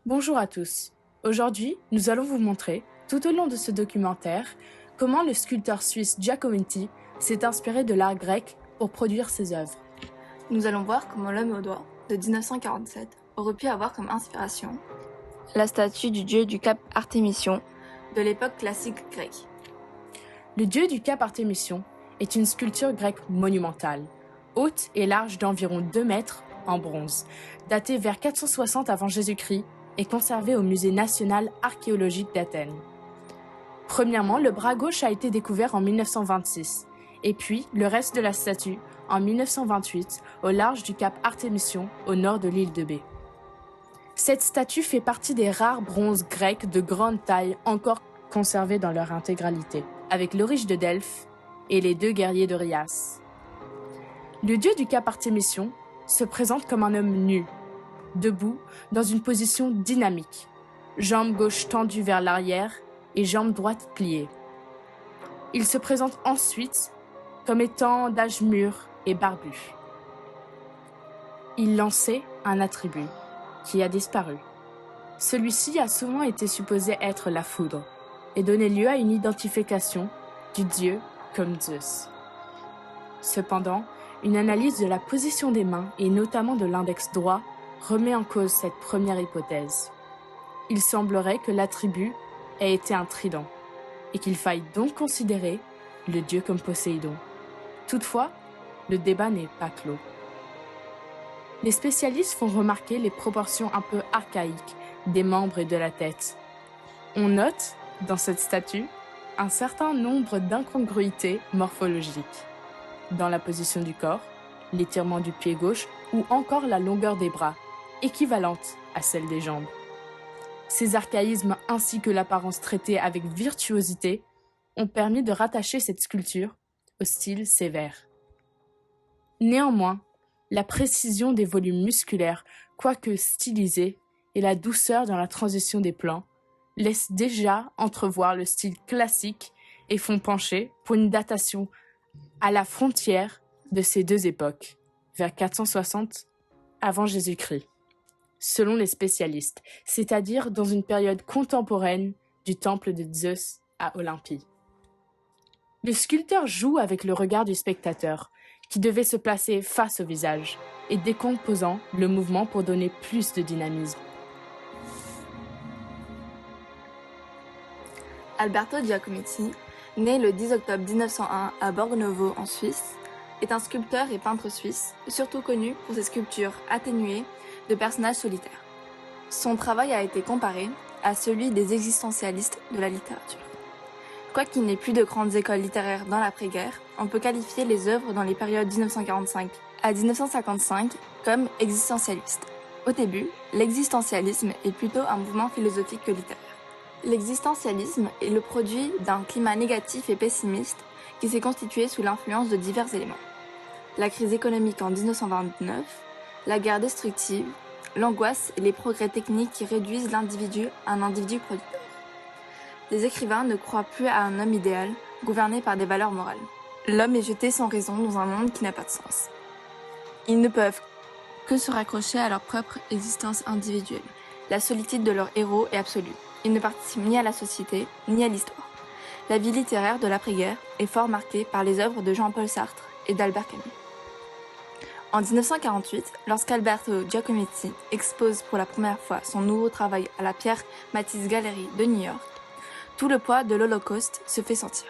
Bonjour à tous. Aujourd'hui, nous allons vous montrer, tout au long de ce documentaire, comment le sculpteur suisse Giacometti s'est inspiré de l'art grec pour produire ses œuvres. Nous allons voir comment l'homme au doigt, de 1947, aurait pu avoir comme inspiration la statue du dieu du Cap Artémission de l'époque classique grecque. Le dieu du Cap Artémission est une sculpture grecque monumentale, haute et large d'environ 2 mètres en bronze, datée vers 460 avant Jésus-Christ et conservée au Musée national archéologique d'Athènes. Premièrement, le bras gauche a été découvert en 1926, et puis le reste de la statue en 1928 au large du Cap Artémission au nord de l'île de Bé. Cette statue fait partie des rares bronzes grecs de grande taille encore conservés dans leur intégralité, avec l'Aurige de Delphes et les 2 guerriers de Rias. Le dieu du Cap Artémission se présente comme un homme nu, debout dans une position dynamique, jambes gauche tendues vers l'arrière et jambes droites pliées. Il se présente ensuite comme étant d'âge mûr et barbu. Il lançait un attribut qui a disparu. Celui-ci a souvent été supposé être la foudre et donner lieu à une identification du dieu comme Zeus. Cependant, une analyse de la position des mains et notamment de l'index droit remet en cause cette première hypothèse. Il semblerait que l'attribut ait été un trident et qu'il faille donc considérer le dieu comme Poséidon. Toutefois, le débat n'est pas clos. Les spécialistes font remarquer les proportions un peu archaïques des membres et de la tête. On note, dans cette statue, un certain nombre d'incongruités morphologiques. Dans la position du corps, l'étirement du pied gauche ou encore la longueur des bras, équivalente à celle des jambes. Ces archaïsmes ainsi que l'apparence traitée avec virtuosité ont permis de rattacher cette sculpture au style sévère. Néanmoins, la précision des volumes musculaires, quoique stylisés, et la douceur dans la transition des plans laissent déjà entrevoir le style classique et font pencher pour une datation à la frontière de ces 2 époques, vers 460 avant Jésus-Christ, selon les spécialistes, c'est-à-dire dans une période contemporaine du temple de Zeus à Olympie. Le sculpteur joue avec le regard du spectateur, qui devait se placer face au visage, et décomposant le mouvement pour donner plus de dynamisme. Alberto Giacometti, né le 10 octobre 1901 à Borgo-Novo en Suisse, est un sculpteur et peintre suisse, surtout connu pour ses sculptures atténuées de personnages solitaires. Son travail a été comparé à celui des existentialistes de la littérature. Quoiqu'il n'y ait plus de grandes écoles littéraires dans l'après-guerre, on peut qualifier les œuvres dans les périodes 1945 à 1955 comme existentialistes. Au début, l'existentialisme est plutôt un mouvement philosophique que littéraire. L'existentialisme est le produit d'un climat négatif et pessimiste qui s'est constitué sous l'influence de divers éléments. La crise économique en 1929, la guerre destructive, l'angoisse et les progrès techniques qui réduisent l'individu à un individu producteur. Les écrivains ne croient plus à un homme idéal, gouverné par des valeurs morales. L'homme est jeté sans raison dans un monde qui n'a pas de sens. Ils ne peuvent que se raccrocher à leur propre existence individuelle. La solitude de leur héros est absolue. Ils ne participent ni à la société, ni à l'histoire. La vie littéraire de l'après-guerre est fort marquée par les œuvres de Jean-Paul Sartre et d'Albert Camus. En 1948, lorsqu'Alberto Giacometti expose pour la première fois son nouveau travail à la Pierre Matisse Gallery de New York, tout le poids de l'Holocauste se fait sentir.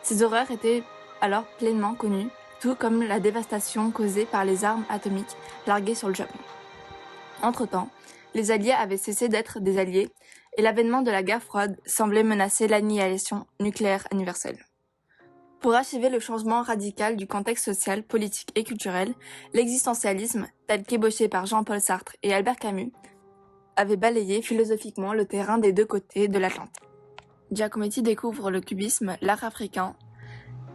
Ces horreurs étaient alors pleinement connues, tout comme la dévastation causée par les armes atomiques larguées sur le Japon. Entre-temps, les Alliés avaient cessé d'être des alliés et l'avènement de la guerre froide semblait menacer l'annihilation nucléaire universelle. Pour achever le changement radical du contexte social, politique et culturel, l'existentialisme, tel qu'ébauché par Jean-Paul Sartre et Albert Camus, avait balayé philosophiquement le terrain des 2 côtés de l'Atlantique. Giacometti découvre le cubisme, l'art africain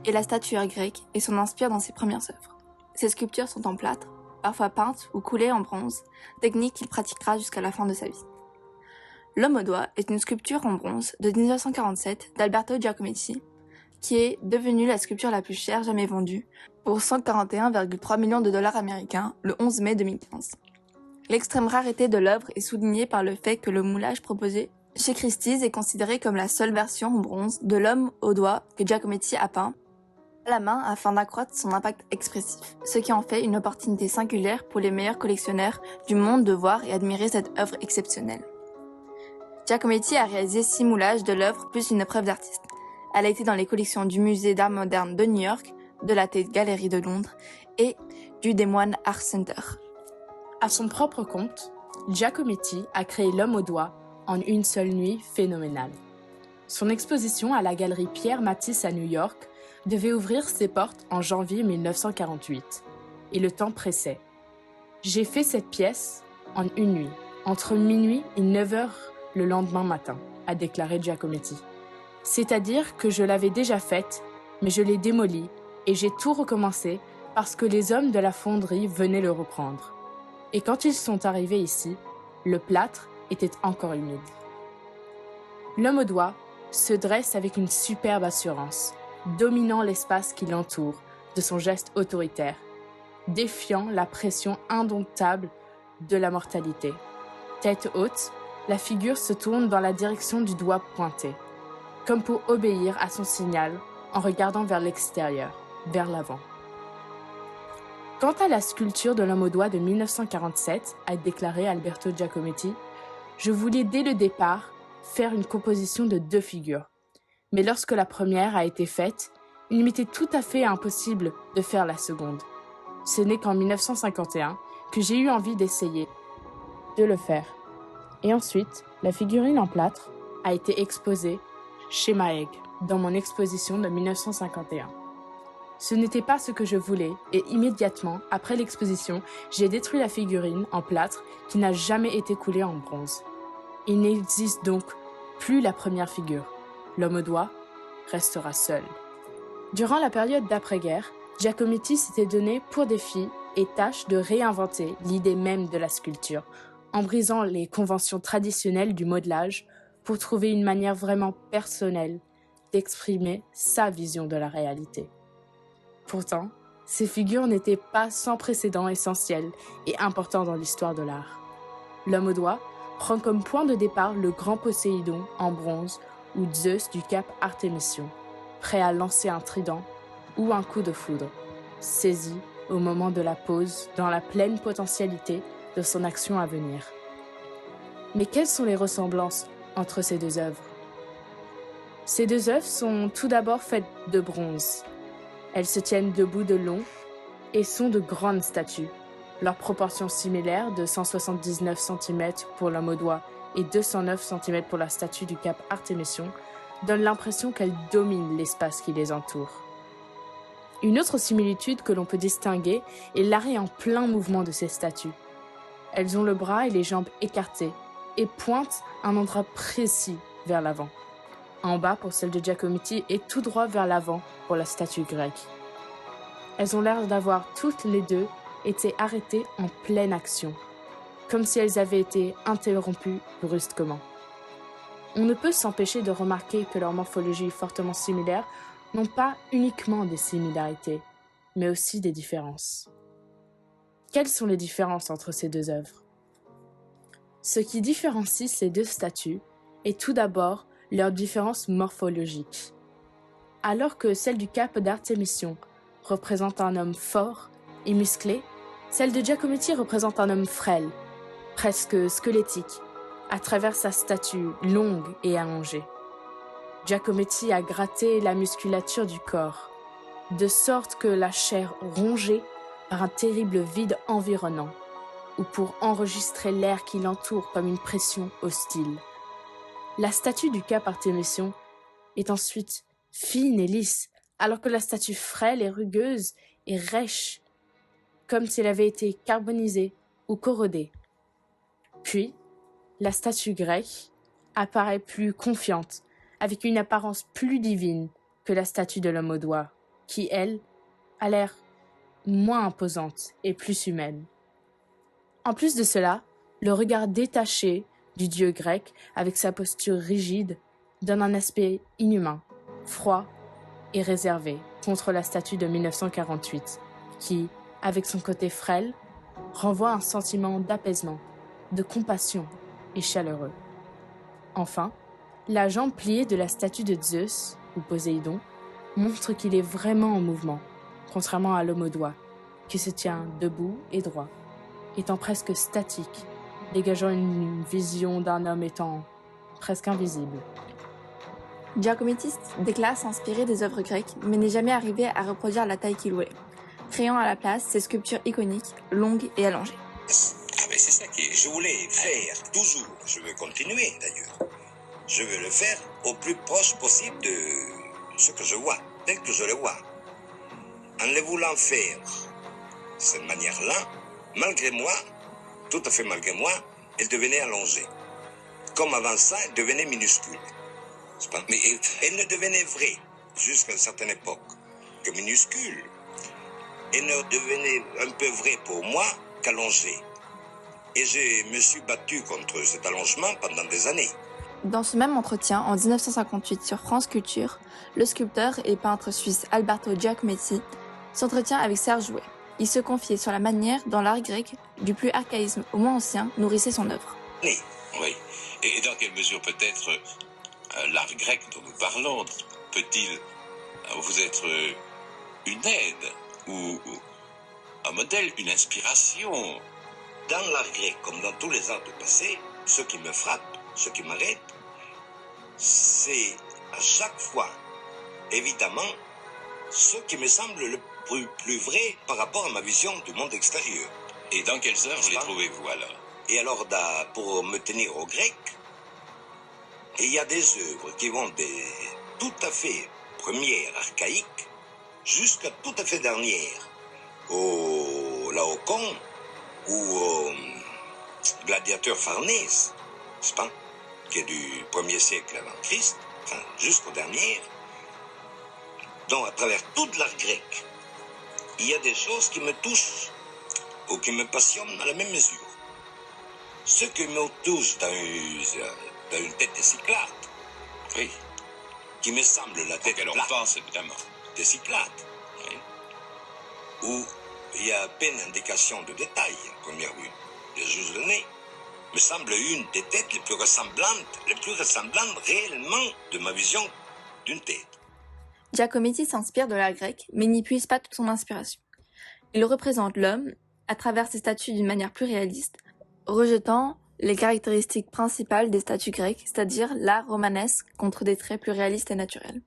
et la statuaire grecque et s'en inspire dans ses premières œuvres. Ses sculptures sont en plâtre, parfois peintes ou coulées en bronze, technique qu'il pratiquera jusqu'à la fin de sa vie. L'homme au doigt est une sculpture en bronze de 1947 d'Alberto Giacometti, qui est devenue la sculpture la plus chère jamais vendue, pour 141,3 millions de dollars américains le 11 mai 2015. L'extrême rareté de l'œuvre est soulignée par le fait que le moulage proposé chez Christie's est considéré comme la seule version en bronze de l'homme au doigt que Giacometti a peint à la main afin d'accroître son impact expressif, ce qui en fait une opportunité singulière pour les meilleurs collectionneurs du monde de voir et admirer cette œuvre exceptionnelle. Giacometti a réalisé 6 moulages de l'œuvre plus une épreuve d'artiste. Elle a été dans les collections du Musée d'art moderne de New York, de la Tate Gallery de Londres et du Des Moines Art Center. À son propre compte, Giacometti a créé l'homme au doigt en une seule nuit phénoménale. Son exposition à la galerie Pierre Matisse à New York devait ouvrir ses portes en janvier 1948, et le temps pressait. J'ai fait cette pièce en une nuit, entre minuit et 9 heures le lendemain matin, a déclaré Giacometti. C'est-à-dire que je l'avais déjà faite, mais je l'ai démolie et j'ai tout recommencé parce que les hommes de la fonderie venaient le reprendre. Et quand ils sont arrivés ici, le plâtre était encore humide. L'homme au doigt se dresse avec une superbe assurance, dominant l'espace qui l'entoure de son geste autoritaire, défiant la pression indomptable de la mortalité. Tête haute, la figure se tourne dans la direction du doigt pointé, comme pour obéir à son signal en regardant vers l'extérieur, vers l'avant. Quant à la sculpture de l'homme au doigt de 1947, a déclaré Alberto Giacometti, je voulais dès le départ faire une composition de 2 figures. Mais lorsque la première a été faite, il m'était tout à fait impossible de faire la seconde. Ce n'est qu'en 1951 que j'ai eu envie d'essayer de le faire. Et ensuite, la figurine en plâtre a été exposée chez Maeg dans mon exposition de 1951. Ce n'était pas ce que je voulais et immédiatement, après l'exposition, j'ai détruit la figurine en plâtre qui n'a jamais été coulée en bronze. Il n'existe donc plus la première figure. L'homme au doigt restera seul. Durant la période d'après-guerre, Giacometti s'était donné pour défi et tâche de réinventer l'idée même de la sculpture, en brisant les conventions traditionnelles du modelage pour trouver une manière vraiment personnelle d'exprimer sa vision de la réalité. Pourtant, ces figures n'étaient pas sans précédent essentiel et important dans l'histoire de l'art. L'homme au doigt prend comme point de départ le grand Poséidon en bronze ou Zeus du cap Artémission, prêt à lancer un trident ou un coup de foudre, saisi au moment de la pause dans la pleine potentialité de son action à venir. Mais quelles sont les ressemblances entre ces 2 œuvres? Ces 2 œuvres sont tout d'abord faites de bronze. Elles se tiennent debout de long et sont de grandes statues. Leurs proportions similaires de 179 cm pour l'homme au doigt et 209 cm pour la statue du cap Artémission donnent l'impression qu'elles dominent l'espace qui les entoure. Une autre similitude que l'on peut distinguer est l'arrêt en plein mouvement de ces statues. Elles ont le bras et les jambes écartés et pointent un endroit précis vers l'avant. En bas pour celle de Giacometti et tout droit vers l'avant pour la statue grecque. Elles ont l'air d'avoir toutes les 2 été arrêtées en pleine action, comme si elles avaient été interrompues brusquement. On ne peut s'empêcher de remarquer que leur morphologie fortement similaire n'ont pas uniquement des similarités, mais aussi des différences. Quelles sont les différences entre ces 2 œuvres? Ce qui différencie ces 2 statues est tout d'abord leur différence morphologique. Alors que celle du cap d'Artémission représente un homme fort et musclé, celle de Giacometti représente un homme frêle, presque squelettique, à travers sa statue longue et allongée. Giacometti a gratté la musculature du corps, de sorte que la chair rongée par un terrible vide environnant, ou pour enregistrer l'air qui l'entoure comme une pression hostile. La statue du cap Artémission est ensuite fine et lisse, alors que la statue frêle et rugueuse est rêche, comme si elle avait été carbonisée ou corrodée. Puis, la statue grecque apparaît plus confiante, avec une apparence plus divine que la statue de l'homme au doigt, qui, elle, a l'air moins imposante et plus humaine. En plus de cela, le regard détaché du dieu grec, avec sa posture rigide, donne un aspect inhumain, froid et réservé contre la statue de 1948, qui, avec son côté frêle, renvoie un sentiment d'apaisement, de compassion et chaleureux. Enfin, la jambe pliée de la statue de Zeus, ou Poséidon, montre qu'il est vraiment en mouvement, contrairement à l'homme au doigt, qui se tient debout et droit, étant presque statique, dégageant une vision d'un homme étant presque invisible. Giacometti déclare s'inspirer des œuvres grecques, mais n'est jamais arrivé à reproduire la taille qu'il voulait, créant à la place ces sculptures iconiques, longues et allongées. Ah mais c'est ça je voulais faire toujours, je veux continuer d'ailleurs. Je veux le faire au plus proche possible de ce que je vois, tel que je le vois. En le voulant faire de cette manière-là, malgré moi, tout à fait malgré moi, elle devenait allongée. Comme avant ça, elle devenait minuscule. Mais elle ne devenait vraie, jusqu'à une certaine époque, que minuscule. Elle ne devenait un peu vraie pour moi qu'allongée. Et je me suis battu contre cet allongement pendant des années. Dans ce même entretien, en 1958 sur France Culture, le sculpteur et peintre suisse Alberto Giacometti s'entretient avec Serge Jouet. Il se confiait sur la manière dont l'art grec, du plus archaïsme au moins ancien, nourrissait son œuvre. Oui. Et dans quelle mesure peut-être l'art grec dont nous parlons peut-il vous être une aide ou un modèle, une inspiration? Dans l'art grec, comme dans tous les arts du passé, ce qui me frappe, ce qui m'arrête, c'est à chaque fois, évidemment, ce qui me semble le plus vrai par rapport à ma vision du monde extérieur. Et dans quelles œuvres les trouvez-vous alors? Et alors, pour me tenir au grec, il y a des œuvres qui vont des tout à fait premières, archaïques, jusqu'à tout à fait dernières, au Laocoon ou au gladiateur Farnèse, n'est-ce pas, qui est du 1er siècle avant Christ, enfin, jusqu'au dernier. Donc, à travers toute l'art grec, il y a des choses qui me touchent ou qui me passionnent à la même mesure. Ce qui me touche dans une tête de Cyclade, oui, qui me semble la tête plate, on pense évidemment de Cyclade, oui, où il y a à peine indication de détail en première vue. Il y a juste le nez. Me semble une des têtes les plus ressemblantes réellement de ma vision d'une tête. Giacometti s'inspire de l'art grec, mais n'y puise pas toute son inspiration. Il représente l'homme, à travers ses statues d'une manière plus réaliste, rejetant les caractéristiques principales des statues grecques, c'est-à-dire l'art romanesque contre des traits plus réalistes et naturels.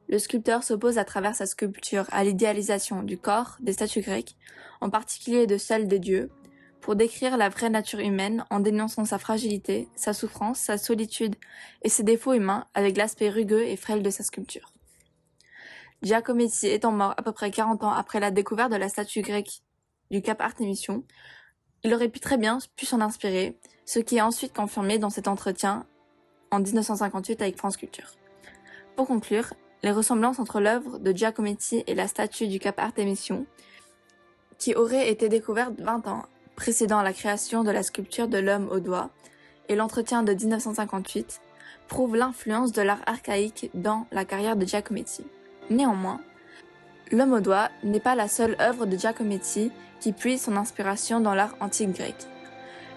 Le sculpteur s'oppose à travers sa sculpture à l'idéalisation du corps des statues grecques, en particulier de celle des dieux, pour décrire la vraie nature humaine en dénonçant sa fragilité, sa souffrance, sa solitude et ses défauts humains avec l'aspect rugueux et frêle de sa sculpture. Giacometti étant mort à peu près 40 ans après la découverte de la statue grecque du Cap Artémission, il aurait très bien pu s'en inspirer, ce qui est ensuite confirmé dans cet entretien en 1958 avec France Culture. Pour conclure, les ressemblances entre l'œuvre de Giacometti et la statue du Cap Artémission, qui aurait été découverte 20 ans précédant la création de la sculpture de l'homme au doigt, et l'entretien de 1958, prouvent l'influence de l'art archaïque dans la carrière de Giacometti. Néanmoins, l'homme au doigt n'est pas la seule œuvre de Giacometti qui puise son inspiration dans l'art antique grec.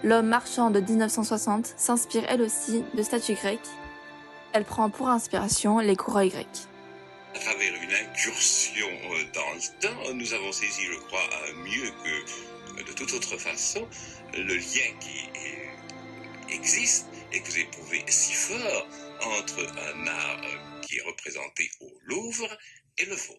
L'homme marchand de 1960 s'inspire elle aussi de statues grecques. Elle prend pour inspiration les couronnes grecques. À travers une incursion dans le temps, nous avons saisi, je crois, mieux que de toute autre façon, le lien qui existe et que vous éprouvez si fort entre un art qui est représenté au Louvre et le vôtre.